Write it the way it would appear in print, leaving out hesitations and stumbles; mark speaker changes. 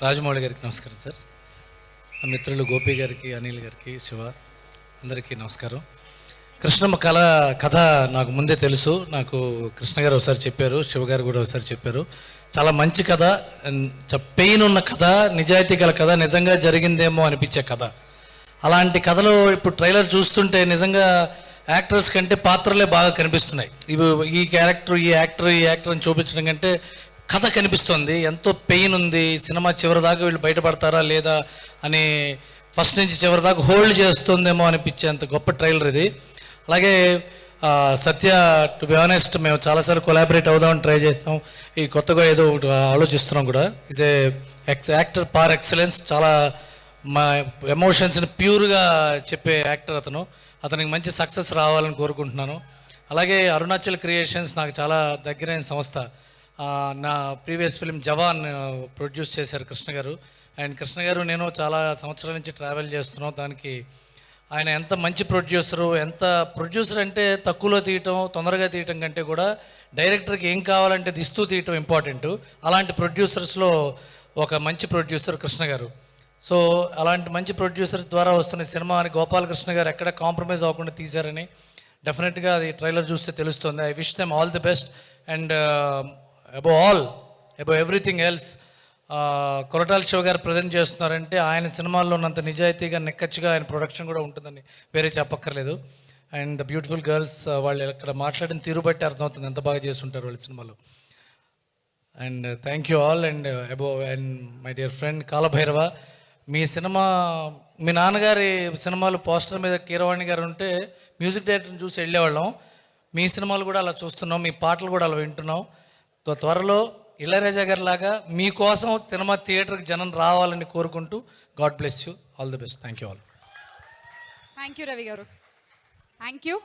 Speaker 1: రాజమౌళి గారికి నమస్కారం సార్. మిత్రులు గోపి గారికి, అనిల్ గారికి, శివ అందరికీ నమస్కారం. కృష్ణమ్మ కథ నాకు ముందే తెలుసు. నాకు కృష్ణ గారు ఒకసారి చెప్పారు, శివ గారు కూడా ఒకసారి చెప్పారు. చాలా మంచి కథ, పెయిన్ ఉన్న కథ, నిజాయితీ గల కథ, నిజంగా జరిగిందేమో అనిపించే కథ. అలాంటి కథలో ఇప్పుడు ట్రైలర్ చూస్తుంటే నిజంగా యాక్టర్స్ కంటే పాత్రలే బాగా కనిపిస్తున్నాయి. ఇవి ఈ క్యారెక్టర్, ఈ యాక్టర్ అని చూపించడం కంటే కథ కనిపిస్తుంది. ఎంతో పెయిన్ ఉంది. సినిమా చివరి దాకా వీళ్ళు బయటపడతారా లేదా అని ఫస్ట్ నుంచి చివరి దాకా హోల్డ్ చేస్తుందేమో అనిపించేంత గొప్ప ట్రైలర్ ఇది. అలాగే సత్య, టు బి ఆనెస్ట్, మేము చాలాసార్లు కొలాబరేట్ అవుదామని ట్రై చేస్తాం. ఈ కొత్తగా ఏదో ఒకటి ఆలోచిస్తున్నాం కూడా. ఈజ్ ఏ యాక్టర్ పార్ ఎక్సలెన్స్. చాలా మా ఎమోషన్స్ని ప్యూర్గా చెప్పే యాక్టర్ అతను. అతనికి మంచి సక్సెస్ రావాలని కోరుకుంటున్నాను. అలాగే అరుణాచల్ క్రియేషన్స్ నాకు చాలా దగ్గరైన సంస్థ. నా ప్రీవియస్ ఫిలిం జవాన్ ప్రొడ్యూస్ చేశారు కృష్ణ గారు. అండ్ కృష్ణ గారు నేను చాలా సంవత్సరాల నుంచి ట్రావెల్ చేస్తున్నాం. దానికి ఆయన ఎంత మంచి ప్రొడ్యూసర్ అంటే తక్కువలో తీయటం, తొందరగా తీయటం కంటే కూడా డైరెక్టర్కి ఏం కావాలంటే ఇస్తూ తీయటం ఇంపార్టెంట్. అలాంటి ప్రొడ్యూసర్స్లో ఒక మంచి ప్రొడ్యూసర్ కృష్ణ గారు. సో అలాంటి మంచి ప్రొడ్యూసర్ ద్వారా వస్తున్న సినిమా అని గోపాలకృష్ణ గారు ఎక్కడ కాంప్రమైజ్ అవ్వకుండా తీశారని డెఫినెట్గా అది ట్రైలర్ చూస్తే తెలుస్తుంది. I wish them all the best. And above everything else, Koratala Shiva గారు ప్రజెంట్ చేస్తున్నారంటే ఆయన సినిమాల్లో ఉన్నంత నిజాయితీగా, నిక్కచ్చిగా ఆయన ప్రొడక్షన్ కూడా ఉంటుందని వేరే చెప్పక్కర్లేదు. అండ్ ద బ్యూటిఫుల్ గర్ల్స్, వాళ్ళు ఇక్కడ మాట్లాడిన తీరు బట్టి అర్థమవుతుంది ఎంత బాగా చేస్తుంటారు వాళ్ళ సినిమాలో. And thank you all. And and my dear friend Kalabhairava, మీ సినిమా, మీ నాన్నగారి సినిమాలు పోస్టర్ మీద కీరవాణి గారు ఉంటే మ్యూజిక్ డైరెక్టర్ని చూసి వెళ్ళేవాళ్ళం. మీ సినిమాలు కూడా అలా చూస్తున్నాం, మీ పాటలు కూడా అలా వింటున్నాం. త్వరలో ఇళయరాజా గారి లాగా మీకోసం సినిమా థియేటర్కి జనం రావాలని కోరుకుంటూ, God bless you, all the best. Thank you all.
Speaker 2: Thank you Ravi గారు. Thank you.